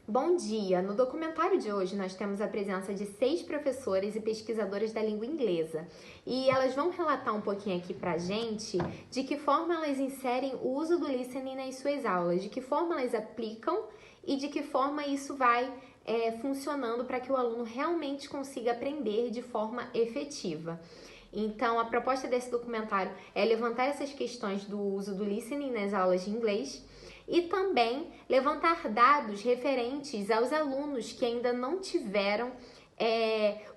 Bom dia! No documentário de hoje nós temos a presença de 6 professoras e pesquisadoras da língua inglesa e elas vão relatar um pouquinho aqui pra gente de que forma elas inserem o uso do listening nas suas aulas, de que forma elas aplicam e de que forma isso vai funcionando para que o aluno realmente consiga aprender de forma efetiva. Então, a proposta desse documentário é levantar essas questões do uso do listening nas aulas de inglês e também levantar dados referentes aos alunos que ainda não tiveram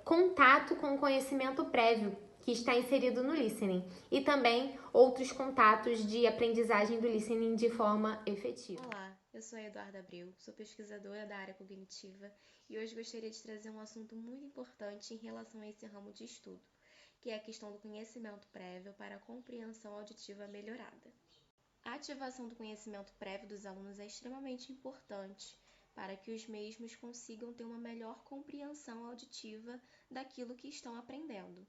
contato com o conhecimento prévio que está inserido no listening e também outros contatos de aprendizagem do listening de forma efetiva. Olá, eu sou a Eduarda Abreu, sou pesquisadora da área cognitiva e hoje gostaria de trazer um assunto muito importante em relação a esse ramo de estudo, que é a questão do conhecimento prévio para a compreensão auditiva melhorada. A ativação do conhecimento prévio dos alunos é extremamente importante para que os mesmos consigam ter uma melhor compreensão auditiva daquilo que estão aprendendo.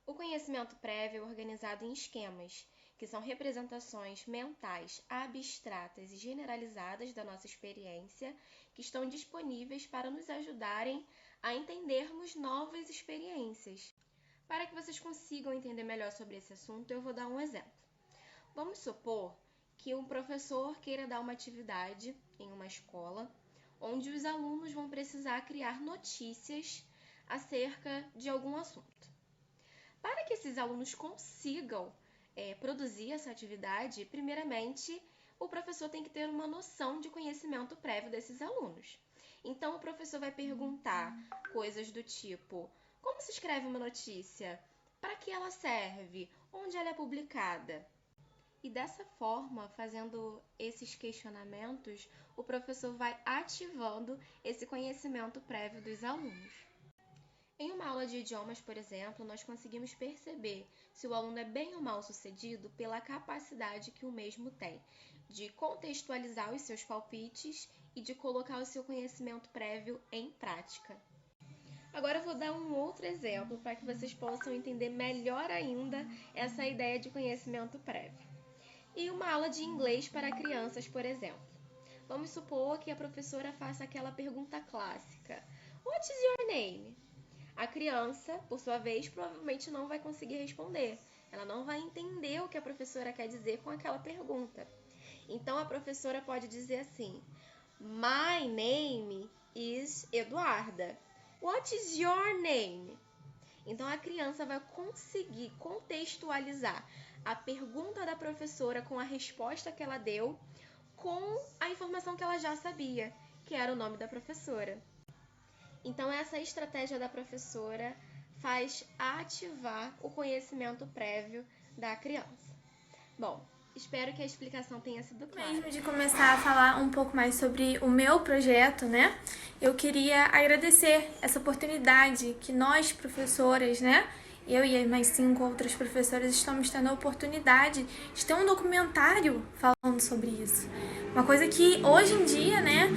O conhecimento prévio é organizado em esquemas, que são representações mentais abstratas e generalizadas da nossa experiência, que estão disponíveis para nos ajudarem a entendermos novas experiências. Para que vocês consigam entender melhor sobre esse assunto, eu vou dar um exemplo. Vamos supor que um professor queira dar uma atividade em uma escola, onde os alunos vão precisar criar notícias acerca de algum assunto. Para que esses alunos consigam produzir essa atividade, primeiramente, o professor tem que ter uma noção de conhecimento prévio desses alunos. Então, o professor vai perguntar coisas do tipo: como se escreve uma notícia? Para que ela serve? Onde ela é publicada? E dessa forma, fazendo esses questionamentos, o professor vai ativando esse conhecimento prévio dos alunos. Em uma aula de idiomas, por exemplo, nós conseguimos perceber se o aluno é bem ou mal sucedido pela capacidade que o mesmo tem de contextualizar os seus palpites e de colocar o seu conhecimento prévio em prática. Agora eu vou dar um outro exemplo para que vocês possam entender melhor ainda essa ideia de conhecimento prévio. E uma aula de inglês para crianças, por exemplo. Vamos supor que a professora faça aquela pergunta clássica: What is your name? A criança, por sua vez, provavelmente não vai conseguir responder. Ela não vai entender o que a professora quer dizer com aquela pergunta. Então, a professora pode dizer assim: My name is Eduarda. What is your name? Então, a criança vai conseguir contextualizar a pergunta da professora com a resposta que ela deu com a informação que ela já sabia, que era o nome da professora. Então, essa estratégia da professora faz ativar o conhecimento prévio da criança. Bom, espero que a explicação tenha sido clara. Mesmo de começar a falar um pouco mais sobre o meu projeto, né? Eu queria agradecer essa oportunidade que nós, professoras, né? Eu e mais 5 outras professoras estamos tendo a oportunidade de ter um documentário falando sobre isso. Uma coisa que hoje em dia, né,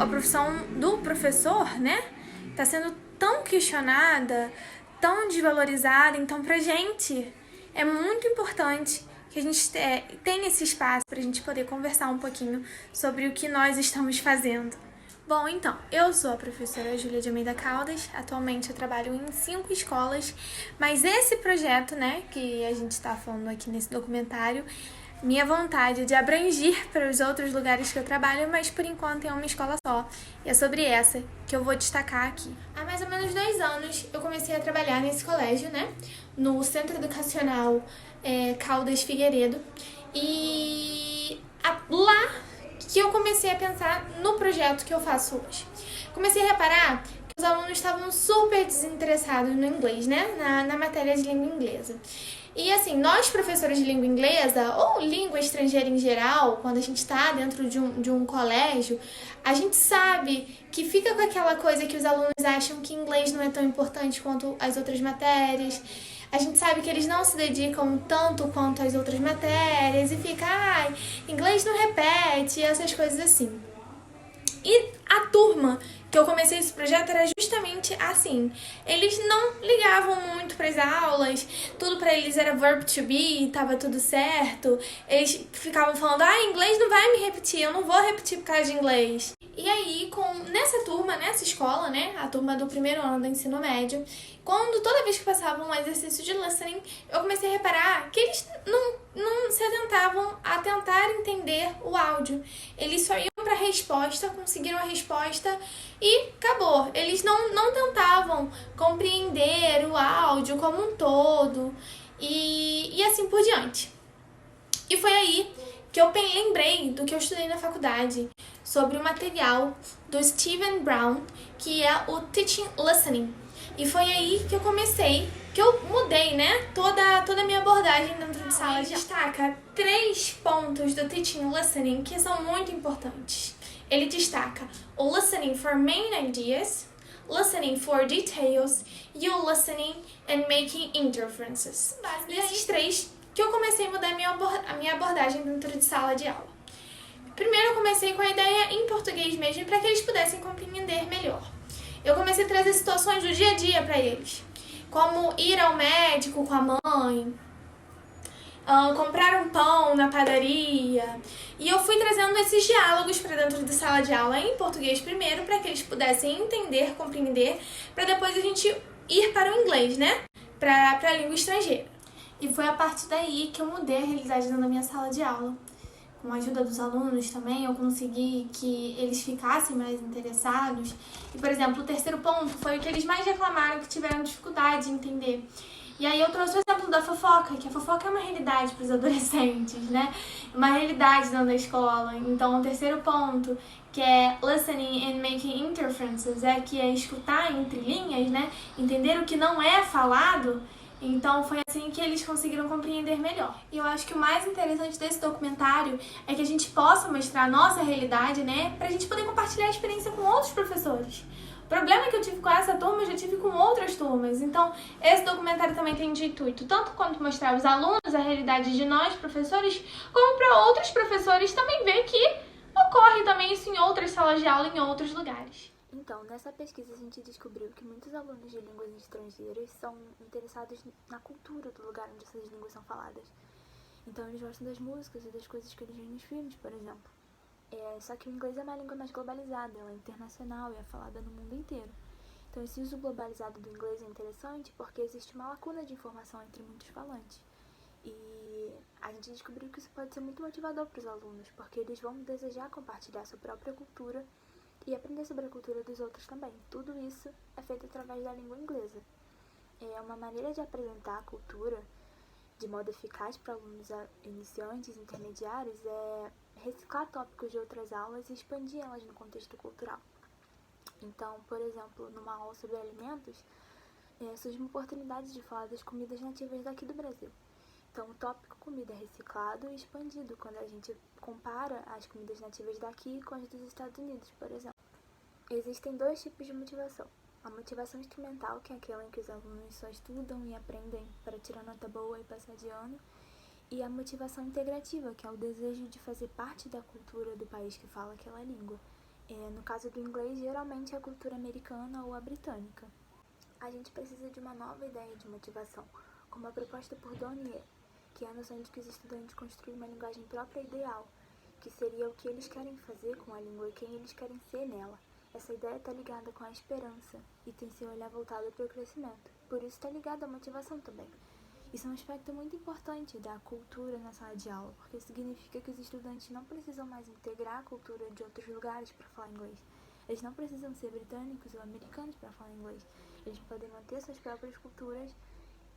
a profissão do professor, né, está sendo tão questionada, tão desvalorizada. Então, pra gente é muito importante que a gente tenha esse espaço para a gente poder conversar um pouquinho sobre o que nós estamos fazendo. Bom, então, eu sou a professora Júlia de Almeida Caldas, atualmente eu trabalho em 5 escolas, mas esse projeto, né, que a gente está falando aqui nesse documentário, minha vontade é de abranger para os outros lugares que eu trabalho, mas por enquanto é uma escola só, e é sobre essa que eu vou destacar aqui. Há mais ou menos 2 anos eu comecei a trabalhar nesse colégio, né, no Centro Educacional Caldas Figueiredo, e que eu comecei a pensar no projeto que eu faço hoje. Comecei a reparar que os alunos estavam super desinteressados no inglês, né? Na matéria de língua inglesa. E assim, nós professores de língua inglesa, ou língua estrangeira em geral, quando a gente está dentro de um colégio, a gente sabe que fica com aquela coisa que os alunos acham que inglês não é tão importante quanto as outras matérias. A gente sabe que eles não se dedicam tanto quanto as outras matérias e fica, inglês não repete, essas coisas assim. E a turma que eu comecei esse projeto era justamente assim. Eles não ligavam muito para as aulas, tudo para eles era verb to be, tava tudo certo. Eles ficavam falando, inglês não vai me repetir, eu não vou repetir por causa de inglês. E aí, nessa turma, nessa escola, né, a turma do primeiro ano do ensino médio, toda vez que passava um exercício de listening, eu comecei a reparar que eles não se atentavam a tentar entender o áudio. Eles só iam para a resposta, conseguiram a resposta e acabou. Eles não tentavam compreender o áudio como um todo e assim por diante. E foi aí que eu lembrei do que eu estudei na faculdade sobre o material do Stephen Brown, que é o Teaching Listening. E foi aí que eu comecei, que eu mudei, né, toda a minha abordagem dentro de sala de aula. Destaca 3 pontos do Teaching Listening que são muito importantes. Ele destaca o listening for main ideas, listening for details e o listening and making inferences. Desses 3 que eu comecei a mudar a minha abordagem dentro de sala de aula. Primeiro eu comecei com a ideia em português mesmo, para que eles pudessem compreender melhor. Eu comecei a trazer situações do dia a dia para eles, como ir ao médico com a mãe, comprar um pão na padaria. E eu fui trazendo esses diálogos para dentro da sala de aula em português primeiro, para que eles pudessem entender, compreender, para depois a gente ir para o inglês, né? Para a língua estrangeira. E foi a partir daí que eu mudei a realidade dentro da minha sala de aula. Com a ajuda dos alunos também, eu consegui que eles ficassem mais interessados. E, por exemplo, o terceiro ponto foi o que eles mais reclamaram, que tiveram dificuldade de entender. E aí eu trouxe o exemplo da fofoca, que a fofoca é uma realidade para os adolescentes, né? Uma realidade dentro da escola. Então, o terceiro ponto, que é listening and making inferences, que é escutar entre linhas, né? Entender o que não é falado. Então foi assim que eles conseguiram compreender melhor. E eu acho que o mais interessante desse documentário é que a gente possa mostrar a nossa realidade, né? Pra gente poder compartilhar a experiência com outros professores. O problema que eu tive com essa turma, eu já tive com outras turmas. Então, esse documentário também tem de intuito, tanto quanto mostrar aos alunos a realidade de nós, professores, como para outros professores também ver que ocorre também isso em outras salas de aula, em outros lugares. Então, nessa pesquisa a gente descobriu que muitos alunos de línguas estrangeiras são interessados na cultura do lugar onde essas línguas são faladas. Então, eles gostam das músicas e das coisas que eles veem nos filmes, por exemplo. Só que o inglês é uma língua mais globalizada, ela é internacional e é falada no mundo inteiro. Então, esse uso globalizado do inglês é interessante porque existe uma lacuna de informação entre muitos falantes. E a gente descobriu que isso pode ser muito motivador para os alunos, porque eles vão desejar compartilhar sua própria cultura e aprender sobre a cultura dos outros também. Tudo isso é feito através da língua inglesa. É uma maneira de apresentar a cultura de modo eficaz para alunos iniciantes, intermediários, é reciclar tópicos de outras aulas e expandir elas no contexto cultural. Então, por exemplo, numa aula sobre alimentos, surge uma oportunidade de falar das comidas nativas daqui do Brasil. Então, o tópico comida é reciclado e expandido quando a gente compara as comidas nativas daqui com as dos Estados Unidos, por exemplo. Existem 2 tipos de motivação. A motivação instrumental, que é aquela em que os alunos só estudam e aprendem para tirar nota boa e passar de ano, e a motivação integrativa, que é o desejo de fazer parte da cultura do país que fala aquela língua. No caso do inglês, geralmente é a cultura americana ou a britânica. A gente precisa de uma nova ideia de motivação, como a proposta por Donnier, que é a noção de que os estudantes construem uma linguagem própria e ideal, que seria o que eles querem fazer com a língua e quem eles querem ser nela. Essa ideia está ligada com a esperança e tem seu olhar voltado para o crescimento. Por isso está ligada à motivação também. Isso é um aspecto muito importante da cultura na sala de aula, porque significa que os estudantes não precisam mais integrar a cultura de outros lugares para falar inglês. Eles não precisam ser britânicos ou americanos para falar inglês. Eles podem manter suas próprias culturas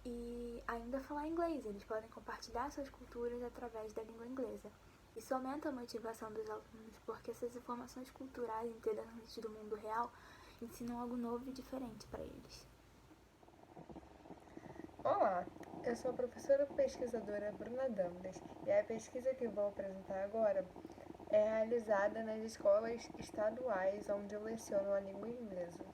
e ainda falar inglês. Eles podem compartilhar suas culturas através da língua inglesa. Isso aumenta a motivação dos alunos, porque essas informações culturais interessantes do mundo real ensinam algo novo e diferente para eles. Olá, eu sou a professora pesquisadora Bruna Dantas e a pesquisa que vou apresentar agora é realizada nas escolas estaduais onde eu leciono a língua inglesa.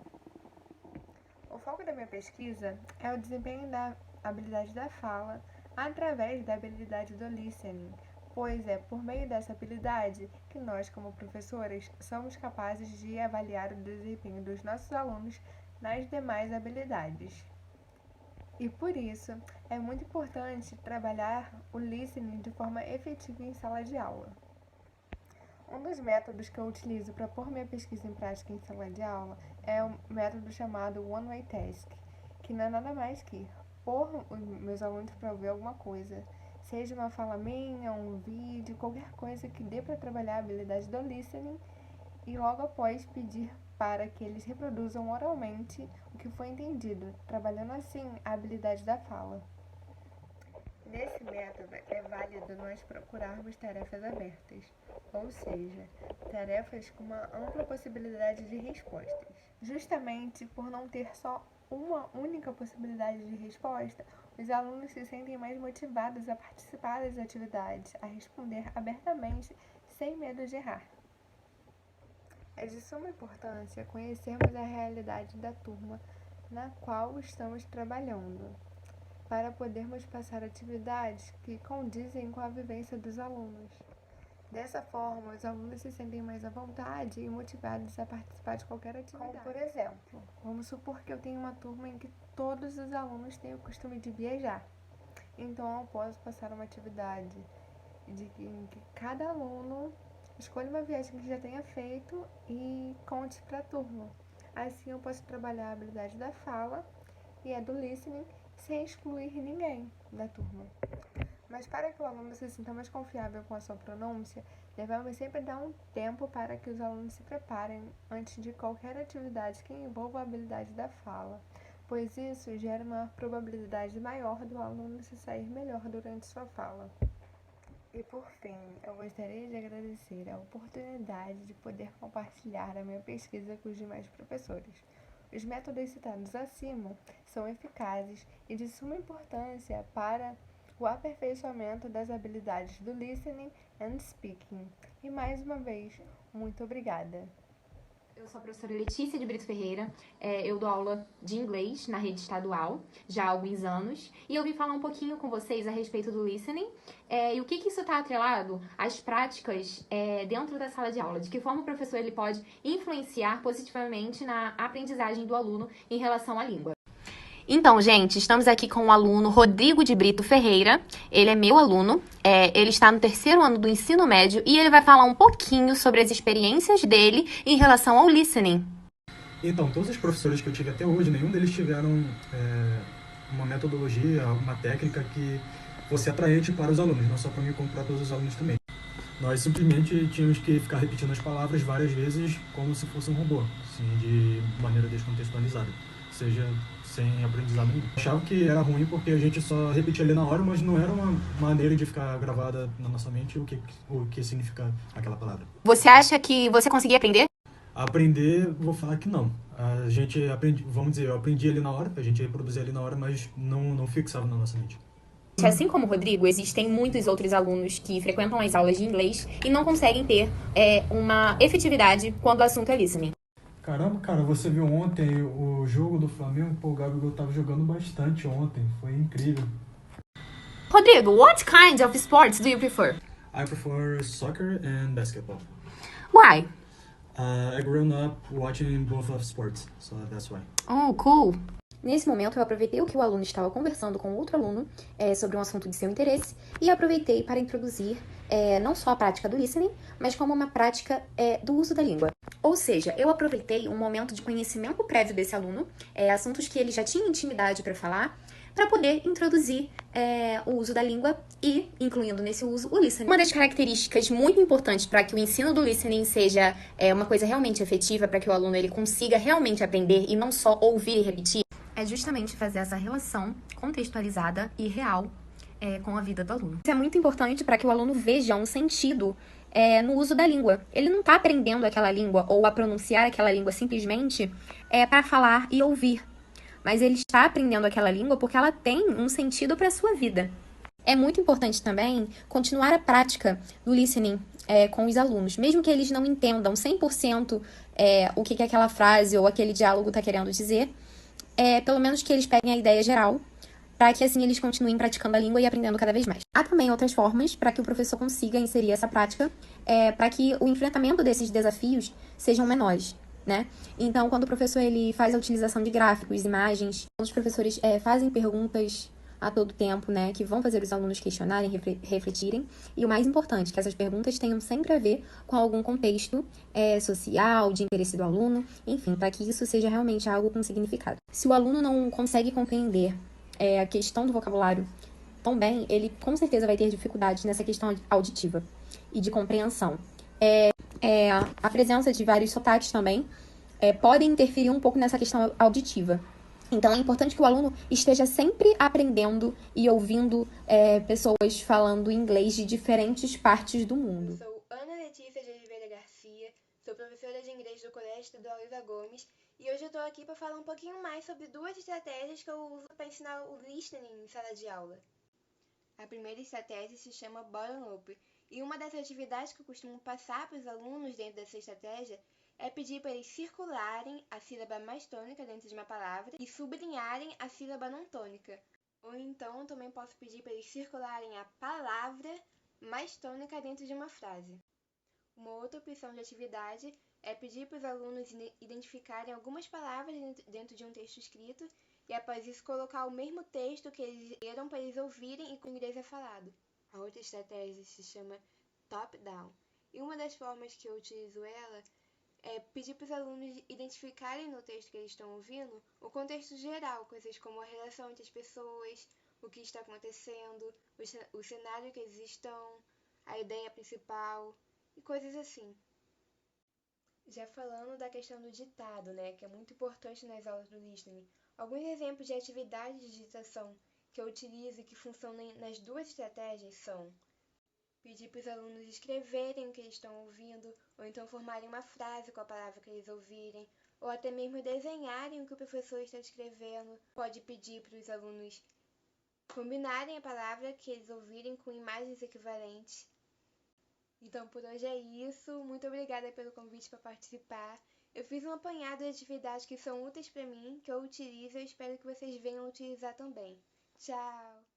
O foco da minha pesquisa é o desempenho da habilidade da fala através da habilidade do listening, pois é por meio dessa habilidade que nós, como professores, somos capazes de avaliar o desempenho dos nossos alunos nas demais habilidades. E por isso, é muito importante trabalhar o listening de forma efetiva em sala de aula. Um dos métodos que eu utilizo para pôr minha pesquisa em prática em sala de aula é o método chamado One Way Task, que não é nada mais que pôr os meus alunos para ouvir alguma coisa, seja uma fala minha, um vídeo, qualquer coisa que dê para trabalhar a habilidade do listening e logo após pedir para que eles reproduzam oralmente o que foi entendido, trabalhando assim a habilidade da fala. Nesse método é válido nós procurarmos tarefas abertas, ou seja, tarefas com uma ampla possibilidade de respostas. Justamente por não ter só uma única possibilidade de resposta, os alunos se sentem mais motivados a participar das atividades, a responder abertamente, sem medo de errar. É de suma importância conhecermos a realidade da turma na qual estamos trabalhando, para podermos passar atividades que condizem com a vivência dos alunos. Dessa forma, os alunos se sentem mais à vontade e motivados a participar de qualquer atividade. Como, por exemplo, vamos supor que eu tenho uma turma em que todos os alunos têm o costume de viajar. Então, eu posso passar uma atividade em que cada aluno escolha uma viagem que já tenha feito e conte para a turma. Assim, eu posso trabalhar a habilidade da fala e a do listening sem excluir ninguém da turma. Mas para que o aluno se sinta mais confiável com a sua pronúncia, devemos sempre dar um tempo para que os alunos se preparem antes de qualquer atividade que envolva a habilidade da fala, pois isso gera uma probabilidade maior do aluno se sair melhor durante sua fala. E por fim, eu gostaria de agradecer a oportunidade de poder compartilhar a minha pesquisa com os demais professores. Os métodos citados acima são eficazes e de suma importância para o aperfeiçoamento das habilidades do listening and speaking. E mais uma vez, muito obrigada. Eu sou a professora Letícia de Brito Ferreira, eu dou aula de inglês na rede estadual já há alguns anos e eu vim falar um pouquinho com vocês a respeito do listening e o que isso está atrelado às práticas dentro da sala de aula, de que forma o professor ele pode influenciar positivamente na aprendizagem do aluno em relação à língua. Então, gente, estamos aqui com o aluno Rodrigo de Brito Ferreira. Ele é meu aluno, ele está no 3º ano do ensino médio e ele vai falar um pouquinho sobre as experiências dele em relação ao listening. Então, todos os professores que eu tive até hoje, nenhum deles tiveram uma metodologia, uma técnica que fosse atraente para os alunos, não só para mim, como para todos os alunos também. Nós simplesmente tínhamos que ficar repetindo as palavras várias vezes como se fosse um robô, assim, de maneira descontextualizada, seja sem aprendizado nenhum. Achava que era ruim porque a gente só repetia ali na hora, mas não era uma maneira de ficar gravada na nossa mente o que significa aquela palavra. Você acha que você conseguia aprender? Aprender, vou falar que não. A gente aprende, vamos dizer, eu aprendi ali na hora, a gente reproduzia ali na hora, mas não fixava na nossa mente. Assim como o Rodrigo, existem muitos outros alunos que frequentam as aulas de inglês e não conseguem ter uma efetividade quando o assunto é listening. Caramba, cara, você viu ontem o jogo do Flamengo? Pô, o Gabigol tava jogando bastante ontem, foi incrível. Rodrigo, what kind of sports do you prefer? I prefer soccer and basketball. Why? I grew up watching both of sports, so that's why. Oh, cool. Nesse momento, eu aproveitei o que o aluno estava conversando com outro aluno sobre um assunto de seu interesse e aproveitei para introduzir não só a prática do listening, mas como uma prática do uso da língua. Ou seja, eu aproveitei um momento de conhecimento prévio desse aluno, assuntos que ele já tinha intimidade para falar, para poder introduzir o uso da língua e, incluindo nesse uso, o listening. Uma das características muito importantes para que o ensino do listening seja uma coisa realmente efetiva, para que o aluno ele consiga realmente aprender e não só ouvir e repetir, é justamente fazer essa relação contextualizada e real com a vida do aluno. Isso é muito importante para que o aluno veja um sentido no uso da língua. Ele não está aprendendo aquela língua ou a pronunciar aquela língua simplesmente para falar e ouvir, mas ele está aprendendo aquela língua porque ela tem um sentido para a sua vida. É muito importante também continuar a prática do listening com os alunos, mesmo que eles não entendam 100% o que aquela frase ou aquele diálogo está querendo dizer, pelo menos que eles peguem a ideia geral, para que assim eles continuem praticando a língua e aprendendo cada vez mais. Há também outras formas para que o professor consiga inserir essa prática, para que o enfrentamento desses desafios sejam menores, né? Então, quando o professor ele faz a utilização de gráficos, imagens, os professores fazem perguntas a todo tempo, né, que vão fazer os alunos questionarem, refletirem, e o mais importante, que essas perguntas tenham sempre a ver com algum contexto social, de interesse do aluno, enfim, para que isso seja realmente algo com significado. Se o aluno não consegue compreender a questão do vocabulário tão bem, ele com certeza vai ter dificuldades nessa questão auditiva e de compreensão. A presença de vários sotaques também podem interferir um pouco nessa questão auditiva. Então, é importante que o aluno esteja sempre aprendendo e ouvindo pessoas falando inglês de diferentes partes do mundo. Sou Ana Letícia de Oliveira Garcia, sou professora de inglês do Colégio Estadual Luísa Gomes e hoje eu estou aqui para falar um pouquinho mais sobre duas estratégias que eu uso para ensinar o listening em sala de aula. A primeira estratégia se chama bottom-up e uma das atividades que eu costumo passar para os alunos dentro dessa estratégia é pedir para eles circularem a sílaba mais tônica dentro de uma palavra e sublinharem a sílaba não tônica. Ou então, também posso pedir para eles circularem a palavra mais tônica dentro de uma frase. Uma outra opção de atividade é pedir para os alunos identificarem algumas palavras dentro de um texto escrito e, após isso, colocar o mesmo texto que eles leram para eles ouvirem e que o inglês é falado. A outra estratégia se chama top-down e uma das formas que eu utilizo ela é pedir para os alunos identificarem no texto que eles estão ouvindo o contexto geral, coisas como a relação entre as pessoas, o que está acontecendo, o cenário que eles estão, a ideia principal e coisas assim. Já falando da questão do ditado, né, que é muito importante nas aulas do listening, alguns exemplos de atividades de digitação que eu utilizo e que funcionam nas duas estratégias são pedir para os alunos escreverem o que eles estão ouvindo, ou então formarem uma frase com a palavra que eles ouvirem, ou até mesmo desenharem o que o professor está escrevendo. Pode pedir para os alunos combinarem a palavra que eles ouvirem com imagens equivalentes. Então, por hoje é isso. Muito obrigada pelo convite para participar. Eu fiz um apanhado de atividades que são úteis para mim, que eu utilizo e eu espero que vocês venham utilizar também. Tchau!